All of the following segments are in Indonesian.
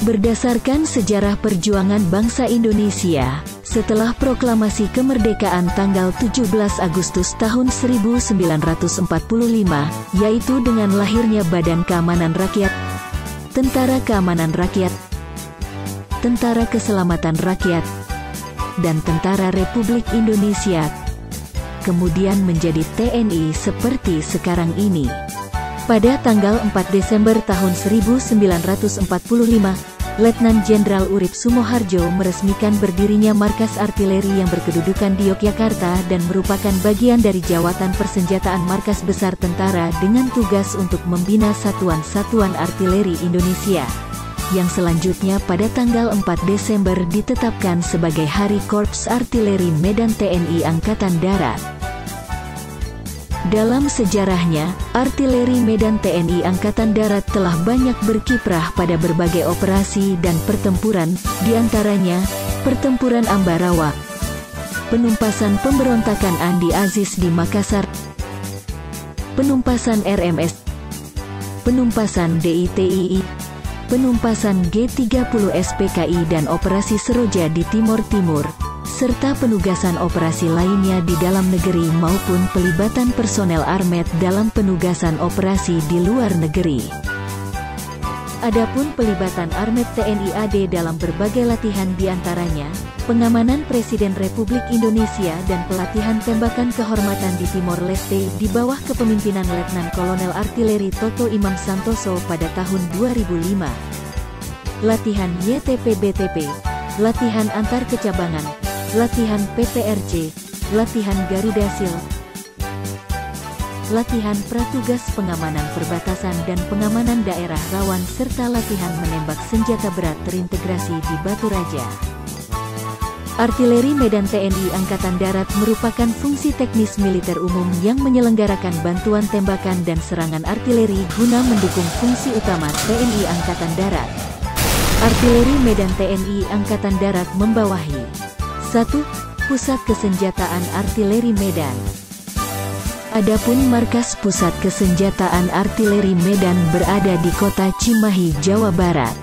Berdasarkan sejarah perjuangan bangsa Indonesia, setelah proklamasi kemerdekaan tanggal 17 Agustus tahun 1945, yaitu dengan lahirnya Badan Keamanan Rakyat, Tentara Keamanan Rakyat, Tentara Keselamatan Rakyat, dan Tentara Republik Indonesia, kemudian menjadi TNI seperti sekarang ini. Pada tanggal 4 Desember tahun 1945, Letnan Jenderal Urip Sumoharjo meresmikan berdirinya Markas Artileri yang berkedudukan di Yogyakarta dan merupakan bagian dari jawatan persenjataan Markas Besar Tentara dengan tugas untuk membina satuan-satuan artileri Indonesia, yang selanjutnya pada tanggal 4 Desember ditetapkan sebagai Hari Korps Artileri Medan TNI Angkatan Darat. Dalam sejarahnya, artileri Medan TNI Angkatan Darat telah banyak berkiprah pada berbagai operasi dan pertempuran, diantaranya, Pertempuran Ambarawa, Penumpasan Pemberontakan Andi Aziz di Makassar, Penumpasan RMS, Penumpasan DITII, Penumpasan G30 SPKI dan Operasi Seroja di Timur Timur, serta penugasan operasi lainnya di dalam negeri maupun pelibatan personel Armet dalam penugasan operasi di luar negeri. Adapun pelibatan Armet TNI AD dalam berbagai latihan diantaranya, pengamanan Presiden Republik Indonesia dan pelatihan tembakan kehormatan di Timor Leste di bawah kepemimpinan Letnan Kolonel Artileri Toto Imam Santoso pada tahun 2005. Latihan YTP-BTP, latihan antar kecabangan, latihan PPRC, latihan Garuda Sil, latihan pratugas pengamanan perbatasan dan pengamanan daerah rawan serta latihan menembak senjata berat terintegrasi di Batu Raja. Artileri Medan TNI Angkatan Darat merupakan fungsi teknis militer umum yang menyelenggarakan bantuan tembakan dan serangan artileri guna mendukung fungsi utama TNI Angkatan Darat. Artileri Medan TNI Angkatan Darat membawahi 1. Pusat Kesenjataan Artileri Medan. Adapun Markas Pusat Kesenjataan Artileri Medan berada di Kota Cimahi, Jawa Barat.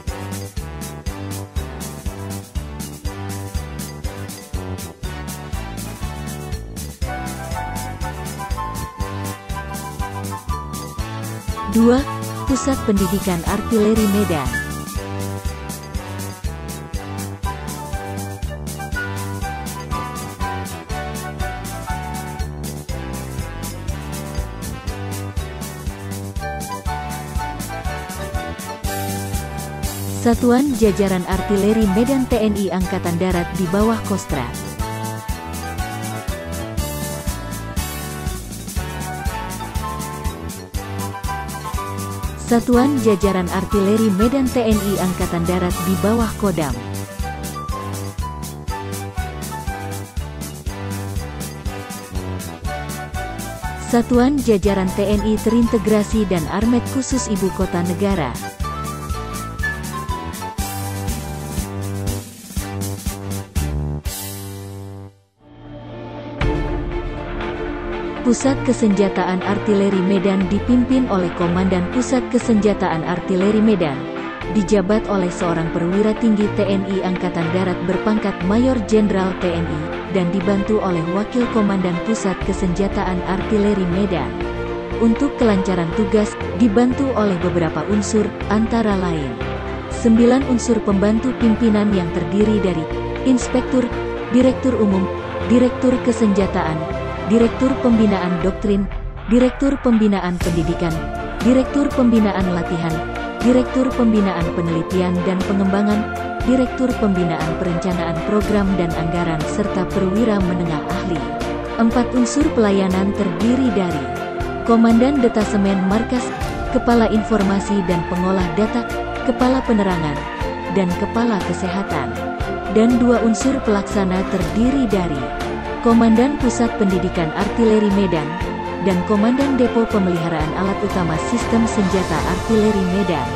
Dua. Pusat Pendidikan Artileri Medan. Satuan Jajaran Artileri Medan TNI Angkatan Darat di bawah Kostrat. Satuan Jajaran Artileri Medan TNI Angkatan Darat di bawah Kodam. Satuan Jajaran TNI Terintegrasi dan Armet Khusus Ibu Kota Negara. Pusat Kesenjataan Artileri Medan dipimpin oleh Komandan Pusat Kesenjataan Artileri Medan, dijabat oleh seorang perwira tinggi TNI Angkatan Darat berpangkat Mayor Jenderal TNI, dan dibantu oleh Wakil Komandan Pusat Kesenjataan Artileri Medan. Untuk kelancaran tugas, dibantu oleh beberapa unsur, antara lain 9 unsur pembantu pimpinan yang terdiri dari Inspektur, Direktur Umum, Direktur Kesenjataan, Direktur Pembinaan Doktrin, Direktur Pembinaan Pendidikan, Direktur Pembinaan Latihan, Direktur Pembinaan Penelitian dan Pengembangan, Direktur Pembinaan Perencanaan Program dan Anggaran serta perwira menengah ahli. 4 unsur pelayanan terdiri dari Komandan Detasemen Markas, Kepala Informasi dan Pengolah Data, Kepala Penerangan, dan Kepala Kesehatan. Dan 2 unsur pelaksana terdiri dari Komandan Pusat Pendidikan Artileri Medan, dan Komandan Depo Pemeliharaan Alat Utama Sistem Senjata Artileri Medan.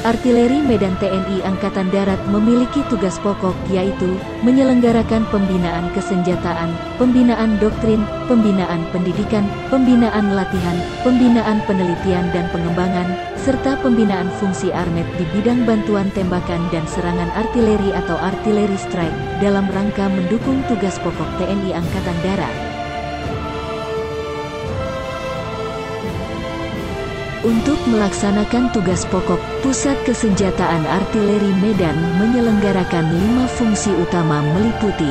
Artileri Medan TNI Angkatan Darat memiliki tugas pokok yaitu menyelenggarakan pembinaan kesenjataan, pembinaan doktrin, pembinaan pendidikan, pembinaan latihan, pembinaan penelitian dan pengembangan, serta pembinaan fungsi armet di bidang bantuan tembakan dan serangan artileri atau artillery strike dalam rangka mendukung tugas pokok TNI Angkatan Darat. Untuk melaksanakan tugas pokok, Pusat Kesenjataan Artileri Medan menyelenggarakan 5 fungsi utama meliputi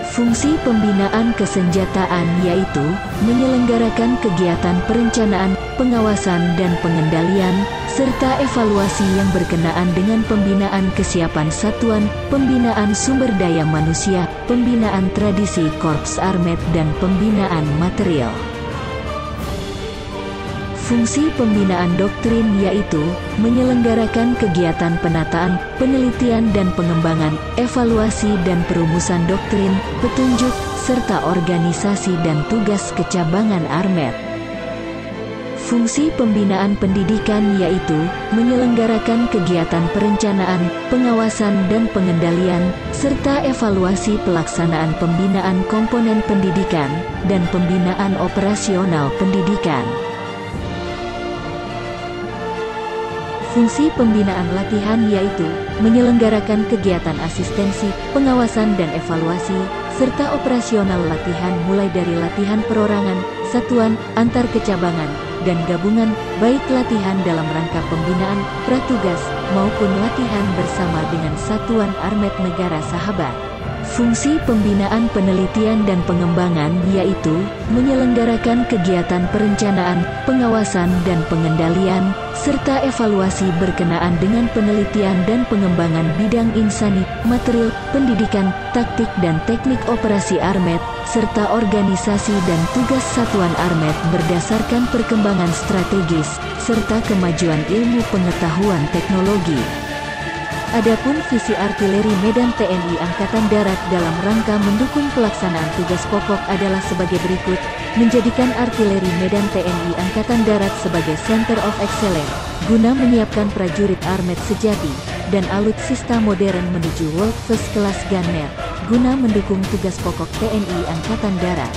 fungsi pembinaan kesenjataan yaitu menyelenggarakan kegiatan perencanaan, pengawasan dan pengendalian, serta evaluasi yang berkenaan dengan pembinaan kesiapan satuan, pembinaan sumber daya manusia, pembinaan tradisi Korps Armet dan pembinaan material. Fungsi pembinaan doktrin yaitu menyelenggarakan kegiatan penataan, penelitian dan pengembangan, evaluasi dan perumusan doktrin, petunjuk, serta organisasi dan tugas kecabangan armet. Fungsi pembinaan pendidikan yaitu menyelenggarakan kegiatan perencanaan, pengawasan dan pengendalian, serta evaluasi pelaksanaan pembinaan komponen pendidikan, dan pembinaan operasional pendidikan. Fungsi pembinaan latihan yaitu menyelenggarakan kegiatan asistensi, pengawasan dan evaluasi, serta operasional latihan mulai dari latihan perorangan, satuan, antar kecabangan, dan gabungan, baik latihan dalam rangka pembinaan, pratugas, maupun latihan bersama dengan satuan armet negara sahabat. Fungsi pembinaan penelitian dan pengembangan yaitu menyelenggarakan kegiatan perencanaan, pengawasan dan pengendalian, serta evaluasi berkenaan dengan penelitian dan pengembangan bidang insani, material, pendidikan, taktik dan teknik operasi armet, serta organisasi dan tugas satuan armet berdasarkan perkembangan strategis, serta kemajuan ilmu pengetahuan teknologi. Adapun visi artileri Medan TNI Angkatan Darat dalam rangka mendukung pelaksanaan tugas pokok adalah sebagai berikut: menjadikan artileri Medan TNI Angkatan Darat sebagai Center of Excellence, guna menyiapkan prajurit armet sejati, dan alutsista modern menuju world first class gunner, guna mendukung tugas pokok TNI Angkatan Darat.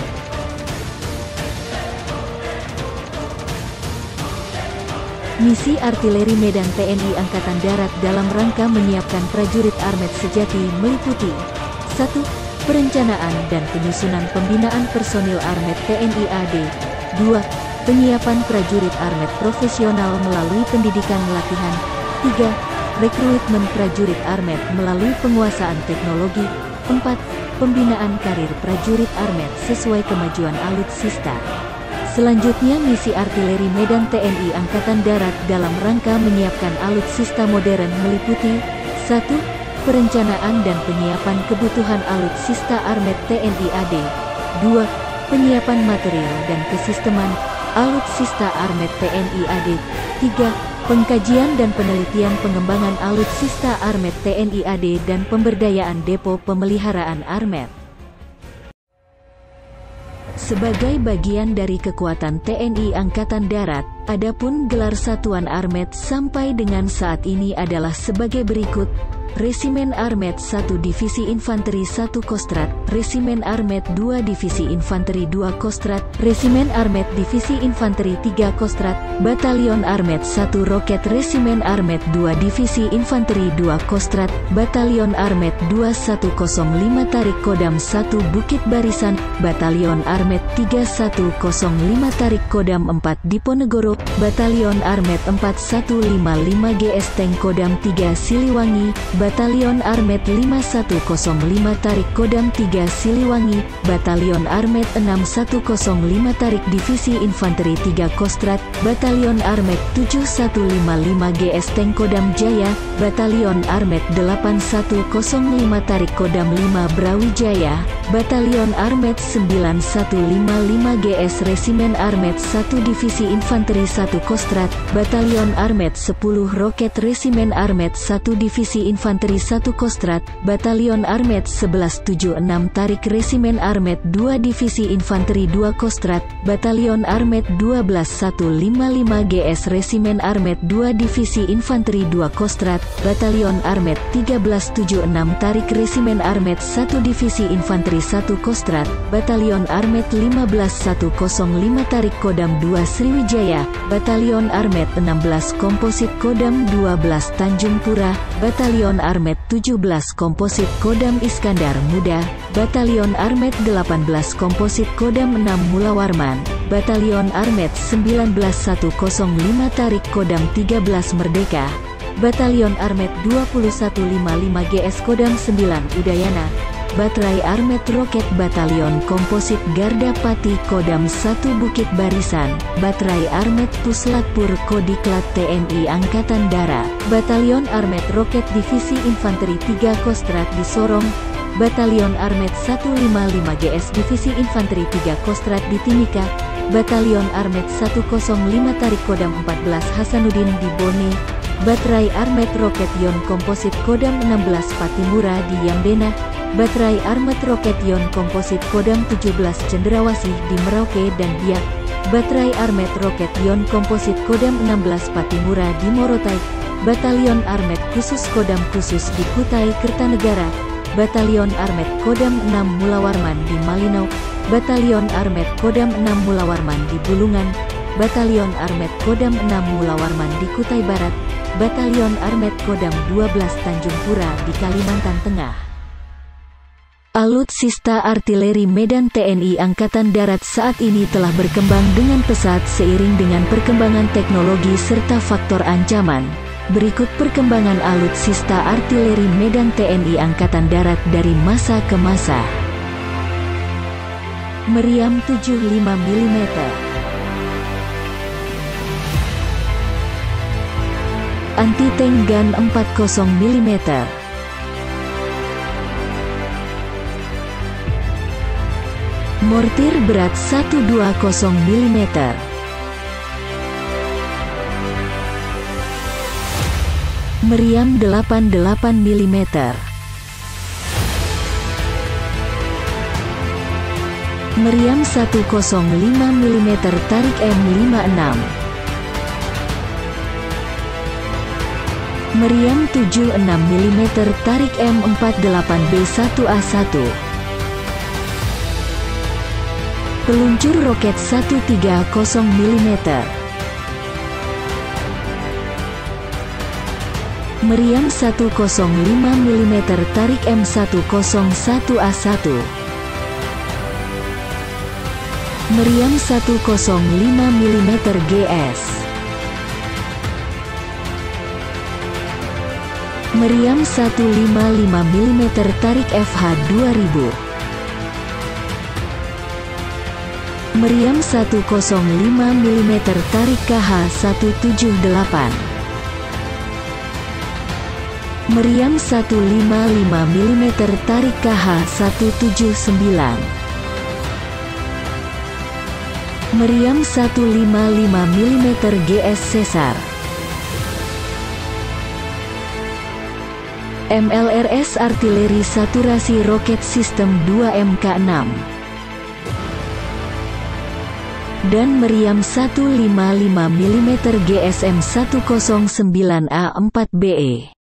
Misi artileri Medan TNI Angkatan Darat dalam rangka menyiapkan prajurit armet sejati meliputi 1. Perencanaan dan penyusunan pembinaan personil armet TNI AD. 2. Penyiapan prajurit armet profesional melalui pendidikan latihan. 3. Rekrutmen prajurit armet melalui penguasaan teknologi. 4. Pembinaan karir prajurit armet sesuai kemajuan alutsista. Selanjutnya, misi artileri Medan TNI Angkatan Darat dalam rangka menyiapkan alutsista modern meliputi 1. Perencanaan dan penyiapan kebutuhan alutsista armet TNI AD. 2. Penyiapan material dan kesisteman alutsista armet TNI AD. 3. Pengkajian dan penelitian pengembangan alutsista armet TNI AD dan pemberdayaan depo pemeliharaan armet. Sebagai bagian dari kekuatan TNI Angkatan Darat, adapun gelar satuan armet sampai dengan saat ini adalah sebagai berikut: Resimen Armet 1 Divisi Infanteri 1 Kostrat, Resimen Armet 2 Divisi Infanteri 2 Kostrat, Resimen Armet Divisi Infanteri 3 Kostrat, Batalion Armet 1 Roket, Resimen Armet 2 Divisi Infanteri 2 Kostrat, Batalion Armet 2105 Tarik Kodam 1 Bukit Barisan, Batalion Armet 3105 Tarik Kodam 4 Diponegoro, Batalion Armet 4155 GS Tank Kodam 3 Siliwangi, Batalion Armet 5105 Tarik Kodam 3 Siliwangi, Batalion Armet 6105 Tarik Divisi Infanteri 3 Kostrat, Batalion Armet 7155 GS Tank Kodam Jaya, Batalion Armet 8105 Tarik Kodam 5 Brawijaya, Batalion Armet 9155 GS Resimen Armet 1 Divisi Infanteri 1 Kostrat, Batalion Armet 10 Roket Resimen Armet 1 Divisi Infanteri Infanteri 1 Kostrad, Batalion Armet 1176 Tarik Resimen Armet 2 Divisi Infanteri 2 Kostrad, Batalion Armet 12155 GS Resimen Armet 2 Divisi Infanteri 2 Kostrad, Batalion Armet 1376 Tarik Resimen Armet 1 Divisi Infanteri 1 Kostrad, Batalion Armet 15105 Tarik Kodam 2 Sriwijaya, Batalion Armet 16 Komposit Kodam 12 Tanjung Pura, Batalion Armet 17 Komposit Kodam Iskandar Muda, Batalion Armet 18 Komposit Kodam 6 Mula Warman, Batalion Armet 19105 Tarik Kodam 13 Merdeka, Batalion Armet 2155 GS Kodam 9 Udayana, Batrai Armet Roket Batalion Komposit Garda Pati Kodam 1 Bukit Barisan, Batrai Armet Puslatpur Kodiklat TNI Angkatan Darat, Batalion Armet Roket Divisi Infanteri 3 Kostrad di Sorong, Batalion Armet 155 GS Divisi Infanteri 3 Kostrad di Timika, Batalion Armet 105 Tarik Kodam 14 Hasanuddin di Bone, Batrai Armet Roket Yon Komposit Kodam 16 Patimura di Yambena, Batrai Armet Roket Yon Komposit Kodam 17 Cendrawasih di Merauke dan Biak, Batrai Armet Roket Yon Komposit Kodam 16 Patimura di Morotai, Batalion Armet Khusus Kodam Khusus di Kutai Kertanegara, Batalion Armet Kodam 6 Mulawarman di Malinau, Batalion Armet Kodam 6 Mulawarman di Bulungan, Batalion Armet Kodam 6 Mulawarman di Kutai Barat, Batalion Armet Kodam 12 Tanjung Pura di Kalimantan Tengah. Alutsista artileri Medan TNI Angkatan Darat saat ini telah berkembang dengan pesat seiring dengan perkembangan teknologi serta faktor ancaman. Berikut perkembangan alutsista artileri Medan TNI Angkatan Darat dari masa ke masa. Meriam 75 mm, Anti-tank gun 40 mm, Mortir berat 120 mm, Meriam 88 mm, Meriam 105 mm Tarik M56, Meriam 76 mm Tarik M48B1A1, Peluncur roket 130 mm, Meriam 105 mm Tarik M101A1, Meriam 105 mm GS, Meriam 155 mm Tarik FH2000, Meriam 105 mm Tarik KH178, Meriam 155 mm Tarik KH179, Meriam 155 mm GS Caesar, MLRS Artileri Saturasi Roket Sistem 2 MK6, dan Meriam 155 mm GSM 109A4BE.